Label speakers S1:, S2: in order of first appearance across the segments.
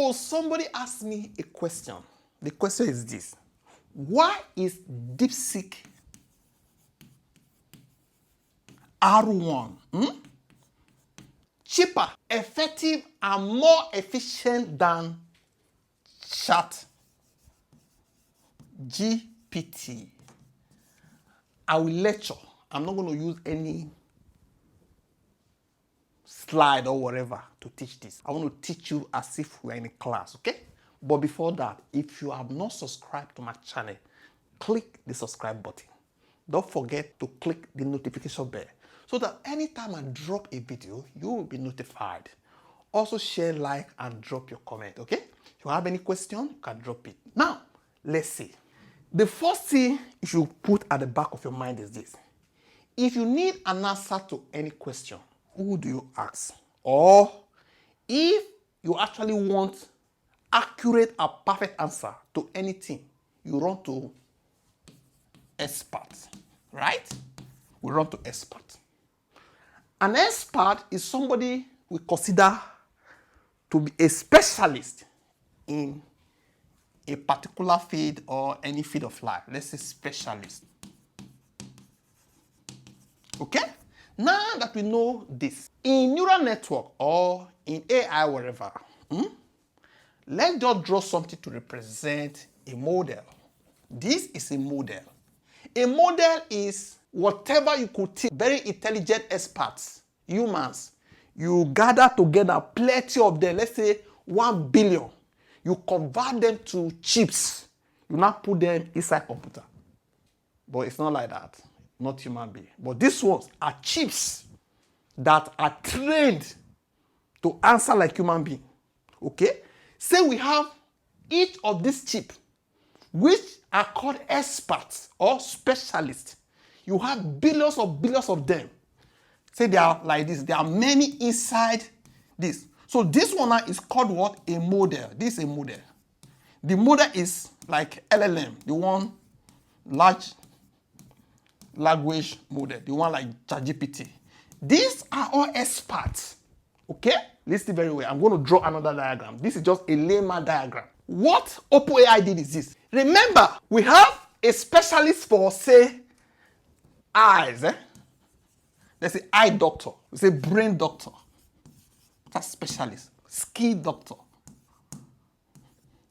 S1: So somebody asked me a question. The question is this. Why is DeepSeek R1 cheaper, effective, and more efficient than ChatGPT? I will lecture. I'm not going to use any slide or whatever to teach this. I want to teach you as if we're in a class, okay? But before that, if you have not subscribed to my channel, click the subscribe button. Don't forget to click the notification bell so that anytime I drop a video, you will be notified. Also share, like, and drop your comment, okay? If you have any question, you can drop it. Now, let's see. The first thing you should put at the back of your mind is this. If you need an answer to any question, who do you ask? Or if you actually want accurate and perfect answer to anything, you run to experts, right? We run to experts. An expert is somebody we consider to be a specialist in a particular field or any field of life. Let's say specialist. Okay? Now that we know this, in neural network or in AI, wherever, let's just draw something to represent a model. This is a model. A model is whatever you could think very intelligent experts, humans, you gather together plenty of them, let's say 1 billion. You convert them to chips. You now put them inside computer. But it's not like that. Not human being. But these ones are chips that are trained to answer like human being. Okay? Say we have each of these chips, which are called experts or specialists. You have billions of them. Say they are like this. There are many inside this. So this one now is called what? A model. This is a model. The model is like LLM, the one large language model, the one like ChatGPT. These are all experts. Okay? Listen very well. I'm going to draw another diagram. This is just a layman diagram. What OpenAI did is this. Remember, we have a specialist for, say, eyes. Let's say eye doctor. We say brain doctor. That's specialist. Skin doctor.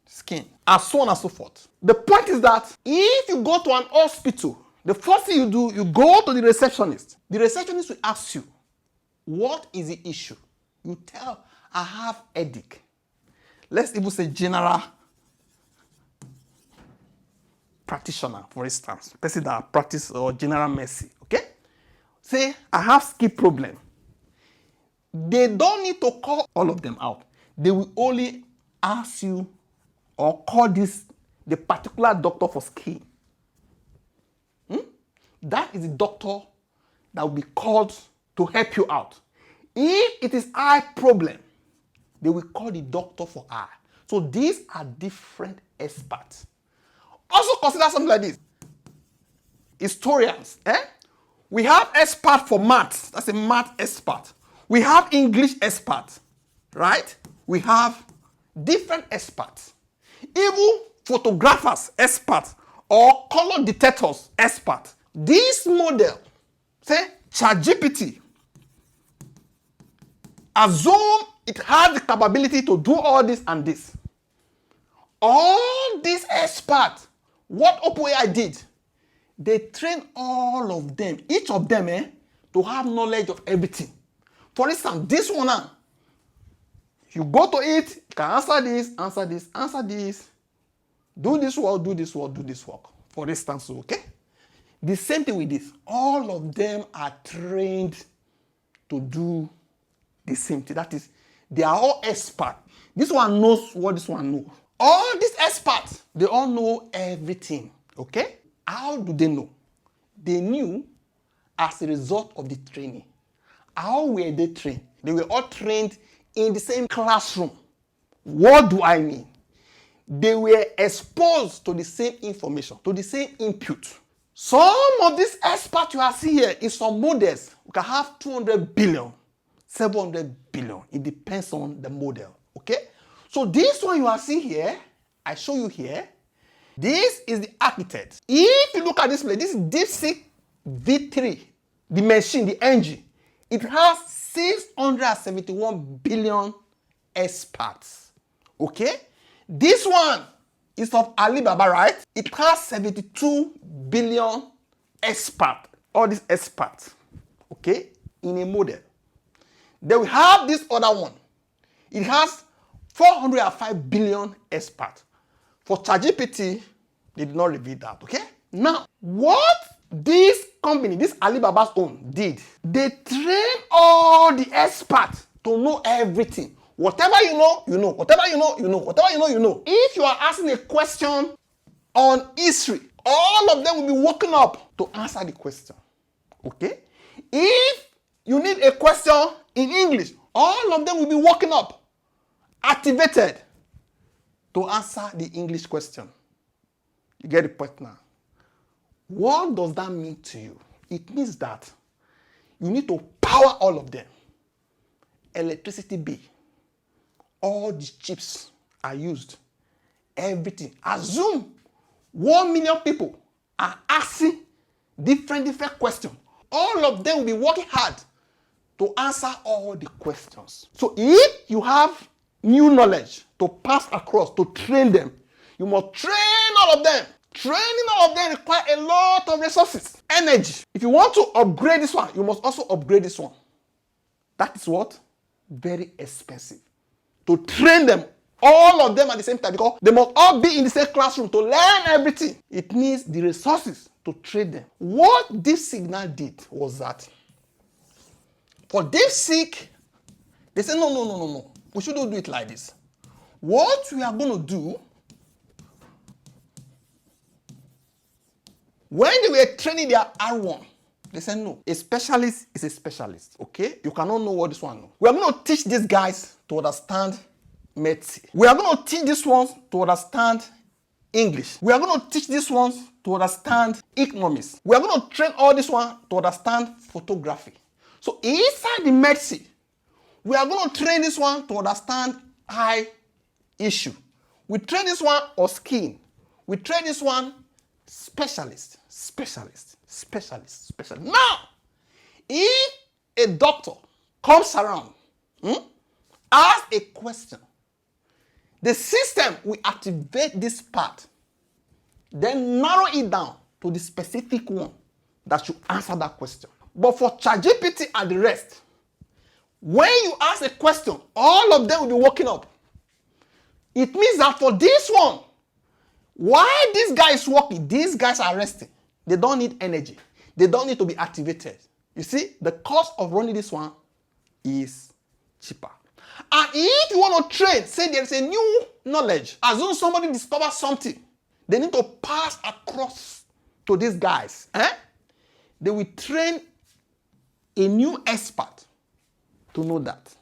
S1: Skin. And so on and so forth. The point is that if you go to an hospital, the first thing you do, you go to the receptionist. The receptionist will ask you, what is the issue? You tell, I have headache. Let's even say general practitioner, for instance. Person that practice or general medicine, okay? Say, I have skin problem. They don't need to call all of them out. They will only ask you or call this the particular doctor for skin. That is the doctor that will be called to help you out. If it is eye problem, they will call the doctor for eye. So these are different experts. Also consider something like this. Historians. We have expert for maths. That's a math expert. We have English expert. Right? We have different experts. Even photographers expert or color detectors expert. This model, say ChatGPT, assume it has the capability to do all this and this. All these experts, what OpenAI did, they trained all of them, each of them, to have knowledge of everything. For instance, this one now, you go to it, you can answer this, answer this, answer this, do this work, do this work, do this work. For instance, okay? The same thing with this. All of them are trained to do the same thing. That is, they are all experts. This one knows what this one knows. All these experts, they all know everything. Okay? How do they know? They knew as a result of the training. How were they trained? They were all trained in the same classroom. What do I mean? They were exposed to the same information, to the same input. Some of these experts you are seeing here in some models, we can have 200 billion, 700 billion. It depends on the model. Okay? So this one you are seeing here, I show you here, this is the architect. If you look at this place, this is DeepSeek V3, the machine, the engine. It has 671 billion experts. Okay? This one is of Alibaba, right? It has 72 billion experts. All these experts. Okay? In a model. Then we have this other one. It has 405 billion experts. For ChatGPT, they did not reveal that, okay? Now, what this company, this Alibaba's own, did, they trained all the experts to know everything. Whatever you know, you know. Whatever you know, you know. Whatever you know, you know. If you are asking a question on history, all of them will be woken up to answer the question, okay? If you need a question in English, all of them will be woken up, activated to answer the English question. You get the point now? What does that mean to you? It means that you need to power all of them. Electricity bill, all the chips are used, everything. Assume 1 million people are asking different questions. All of them will be working hard to answer all the questions. So if you have new knowledge to pass across, to train them, you must train all of them. Training all of them requires a lot of resources, energy. If you want to upgrade this one, you must also upgrade this one. That is what? Very expensive. To train them, all of them at the same time, because they must all be in the same classroom to learn everything. It needs the resources to train them. What DeepSeek did was that for DeepSeek, they said, no. We shouldn't do it like this. What we are going to do, when they were training their R1, they said, no, a specialist is a specialist, okay? You cannot know what this one knows. We are going to teach these guys to understand medicine. We are going to teach these ones to understand English. We are going to teach these ones to understand economics. We are going to train all these ones to understand photography. So inside the medicine, we are going to train this one to understand eye issue. We train this one on skin. We train this one specialist. Now, if a doctor comes around, asks a question, the system will activate this part, then narrow it down to the specific one that should answer that question. But for ChatGPT and the rest, when you ask a question, all of them will be waking up. It means that for this one, while this guy is working, these guys are resting. They don't need energy. They don't need to be activated. You see, the cost of running this one is cheaper. And if you want to train, say there is a new knowledge, assume somebody discovers something, they need to pass across to these guys. They will train a new expert to know that.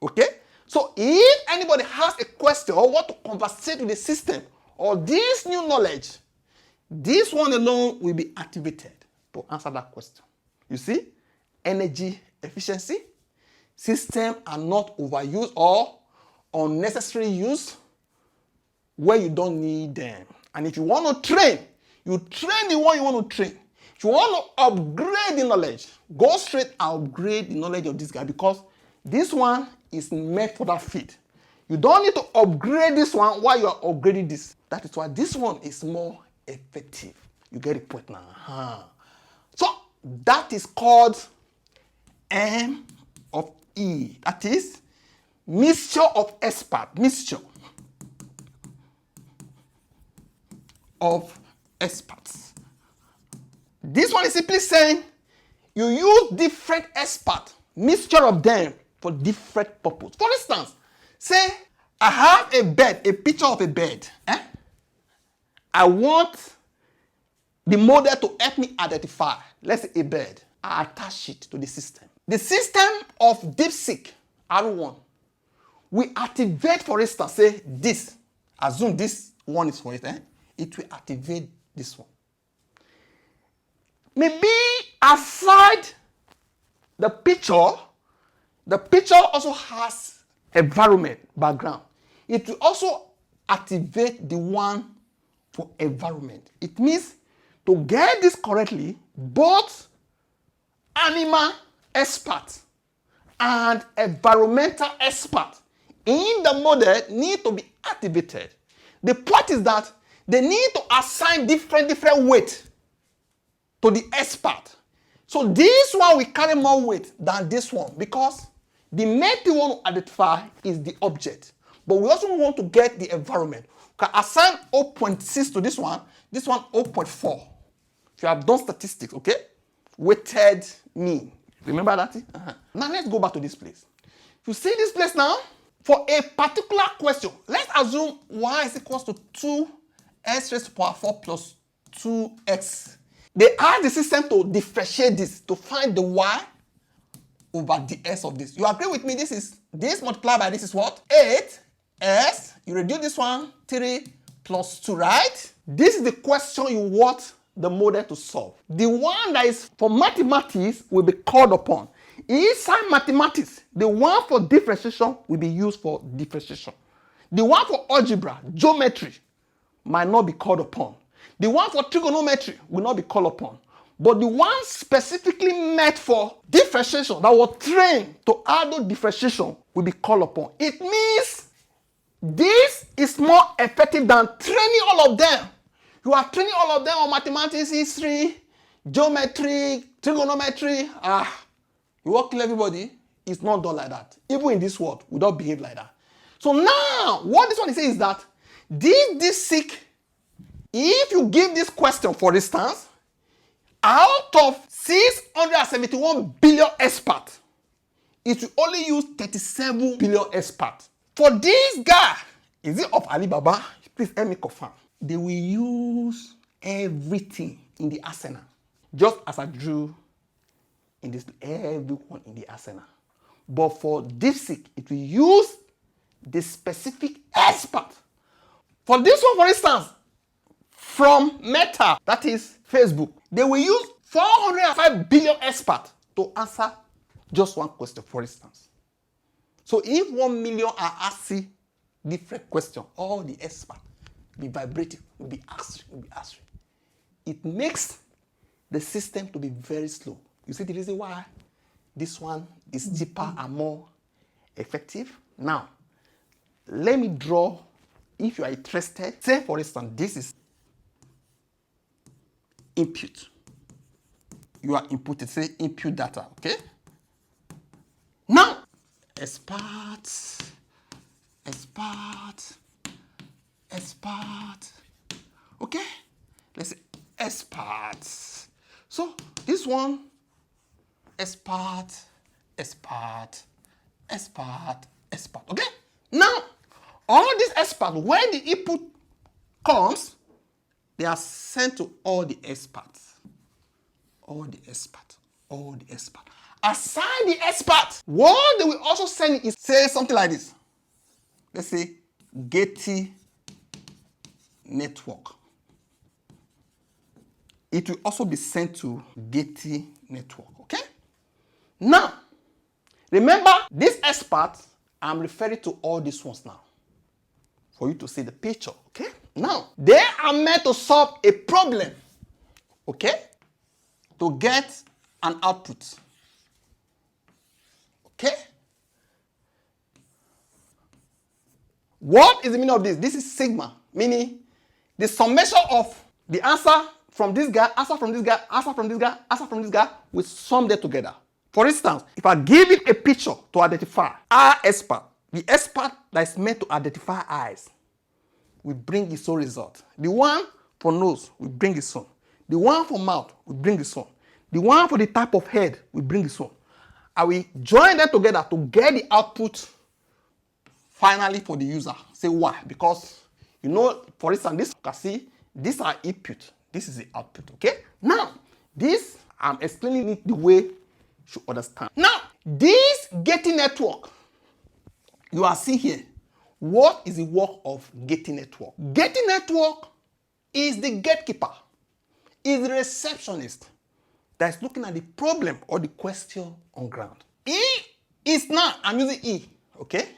S1: Okay? So if anybody has a question or want to conversate with the system or this new knowledge, this one alone will be activated to answer that question. You see? Energy efficiency. Systems are not overused or unnecessary use where you don't need them. And if you want to train, you train the one you want to train. If you want to upgrade the knowledge, go straight and upgrade the knowledge of this guy, because this one is made for that field. You don't need to upgrade this one while you are upgrading this. That is why this one is more effective. You get the point now. So that is called M of E. That is mixture of expert. Mixture of experts. This one is simply saying you use different experts, mixture of them for different purposes. For instance, say I have a bed, a picture of a bed. I want the model to help me identify, let's say, a bed. I attach it to the system. The system of DeepSeek R1 will activate, for instance, say this. Assume this one is for it. It will activate this one. Maybe aside the picture also has environment background. it will also activate the one for environment. It means to get this correctly, both animal expert and environmental expert in the model need to be activated. The point is that they need to assign different weight to the expert. So this one will carry more weight than this one because the main thing we want to identify is the object. But we also want to get the environment. We can assign 0.6 to this one 0.4. If you have done statistics, okay? Weighted mean. Remember that? Now let's go back to this place. You see this place now? For a particular question, let's assume y is equals to 2x raised to the power 4 plus 2x. They ask the system to differentiate this, to find the y over the s of this. You agree with me? This multiplied by this is what? 8s. You reduce this one, 3 plus 2, right? This is the question you want the model to solve. The one that is for mathematics will be called upon. Inside mathematics, the one for differentiation will be used for differentiation. The one for algebra, geometry, might not be called upon. The one for trigonometry will not be called upon. But the one specifically meant for differentiation, that was trained to handle differentiation, will be called upon. It means this is more effective than training all of them. You are training all of them on mathematics, history, geometry, trigonometry. You won't kill everybody. It's not done like that. Even in this world, we don't behave like that. So now, what this one is saying is that this DeepSeek, if you give this question, for instance, out of 671 billion experts, it will only use 37 billion experts. For this guy, is it of Alibaba? Please help me confirm. They will use everything in the arsenal, just as I drew in this, everyone in the arsenal. But for DeepSeek, it will use the specific expert. For this one, for instance, from Meta, that is Facebook, they will use 405 billion experts to answer just one question, for instance. So if 1 million are asking different questions, all the experts will be vibrating, will be answering. It makes the system to be very slow. You see the reason why this one is cheaper and more effective? Now, let me draw, if you are interested, say for instance, this is input. You are inputting, say input data, okay? Now, expert, okay? Let's say expert. So this one, expert, okay? Now, all these experts, when the input comes, they are sent to all the experts. Assign the expert. What they will also send is, say something like this. Let's say Getty network. It will also be sent to Getty network, okay? Now, remember, this expert, I'm referring to all these ones now for you to see the picture, okay? Now, they are meant to solve a problem, okay? To get an output, okay? What is the meaning of this? This is sigma, meaning the summation of the answer from this guy, answer from this guy, answer from this guy, answer from this guy, will sum them together. For instance, if I give it a picture to identify eye expert, the expert that is meant to identify eyes will bring its own result. The one for nose will bring its own. The one for mouth will bring its own. The one for the type of head will bring its own. I will join them together to get the output finally for the user. Say why? Because, you know, for instance, this, you can see, these are input. This is the output, okay? Now, this, I'm explaining it the way you should understand. Now, this Getty network, you are seeing here, what is the work of Getty network? Getty network is the gatekeeper, is the receptionist that is looking at the problem or the question on ground. E is now, I'm using E, okay?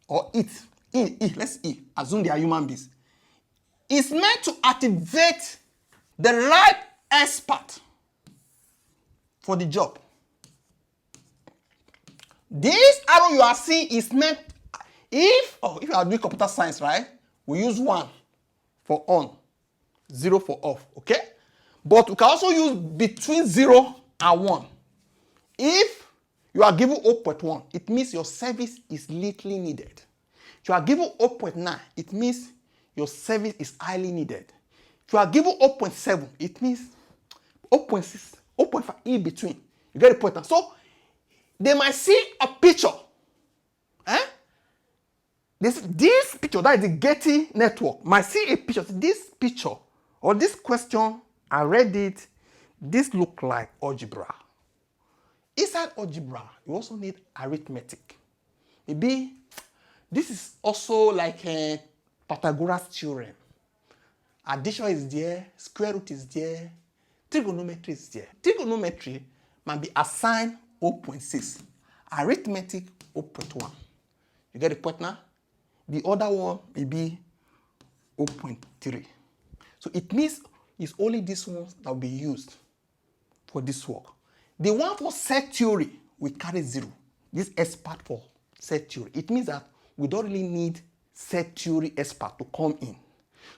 S1: Or it. assume they are human beings. It's meant to activate the right expert for the job. This arrow you are seeing is meant, if you are doing computer science, right? We use 1 for on, 0 for off, okay? But we can also use between 0 and 1. If you are given 0.1, it means your service is little needed. If you are given 0.9, it means your service is highly needed. If you are given 0.7, it means 0.6, 0.5 in between. You get the point now? So they might see a picture. This picture, that is the Getty network, might see a picture. This picture or this question, I read it, this look like algebra. Inside algebra, you also need arithmetic. Maybe this is also like a Pythagoras theorem. Addition is there, square root is there, trigonometry is there. Trigonometry might be assigned 0.6, arithmetic 0.1. You get the point now? The other one may be 0.3. So it means it's only this one that will be used for this work. The one for set theory will carry 0. This expert for set theory. It means that we don't really need set theory expert to come in.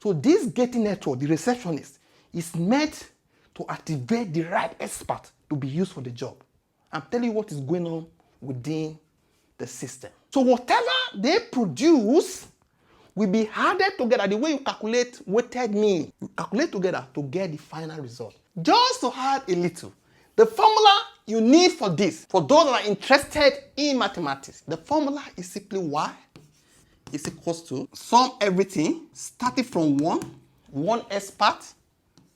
S1: So this Getty network, the receptionist, is meant to activate the right expert to be used for the job. I'm telling you what is going on within the system. So whatever they produce will be added together. The way you calculate weighted mean, you calculate together to get the final result. Just to add a little, the formula you need for this, for those that are interested in mathematics, the formula is simply y is equals to sum everything starting from one expert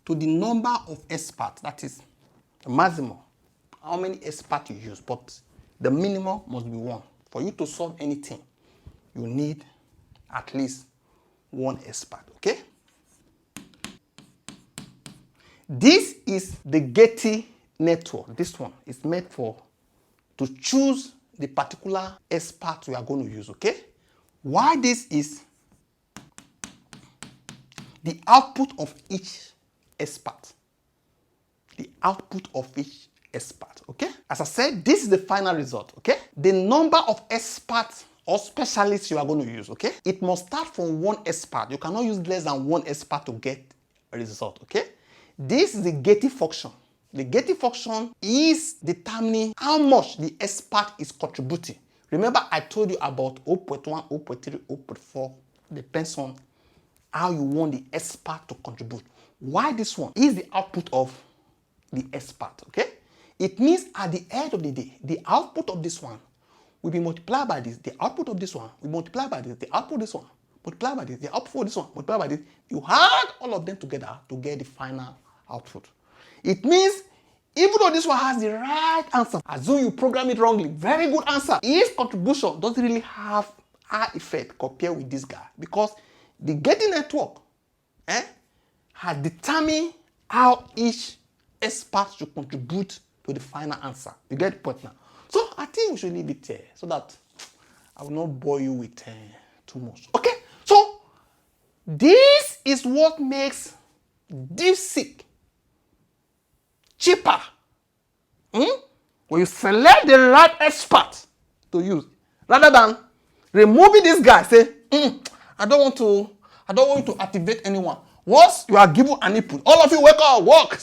S1: to the number of experts, that is the maximum, how many experts you use, but the minimum must be 1. For you to solve anything, you need at least 1 expert, okay? This is the Getty network. This one is meant to choose the particular expert we are going to use, okay? Why this is the output of each expert. The output of each expert, okay? As I said, this is the final result, okay? The number of experts or specialists you are going to use, okay? It must start from 1 expert. You cannot use less than 1 expert to get a result, okay? This is the Getty function. The Getty function is determining how much the expert is contributing. Remember, I told you about 0.1, 0.3, 0.4. Depends on how you want the expert to contribute. Why this one is the output of the expert, okay? It means at the end of the day, the output of this one will be multiplied by this. The output of this one will multiply by this. The output of this one multiply by this. The output of this one multiply by this. You add all of them together to get the final output. It means even though this one has the right answer, assume you program it wrongly, very good answer, his contribution doesn't really have high effect compared with this guy, because the Getty network has determined how each expert should contribute to the final answer. You get the point now? So I think we should leave it there so that I will not bore you with too much. Okay, so this is what makes DeepSeek cheaper. When you select the right expert to use, rather than removing this guy, say, I don't want to activate anyone. Once you are given an input, all of you wake up, walk.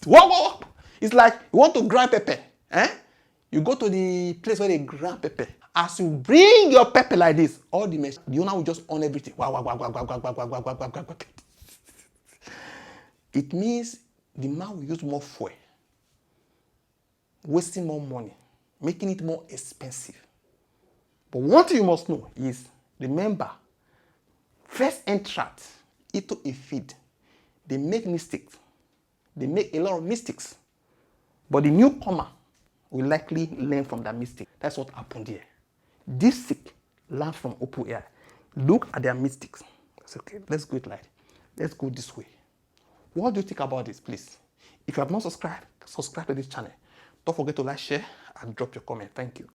S1: Walk. It's like you want to grind pepper. You go to the place where they grind pepper. As you bring your pepper like this, all the machine, the owner will just on everything. It means the man will use more fuel, wasting more money, making it more expensive. But one thing you must know is, remember, first entrant into a feed, they make mistakes. They make a lot of mistakes. But the newcomer will likely learn from that mistake. That's what happened here. DeepSeek learned from OpenAI. Look at their mistakes. That's okay. Let's go it like, let's go this way. What do you think about this, please? If you have not subscribed, subscribe to this channel. Don't forget to like, share, and drop your comment. Thank you.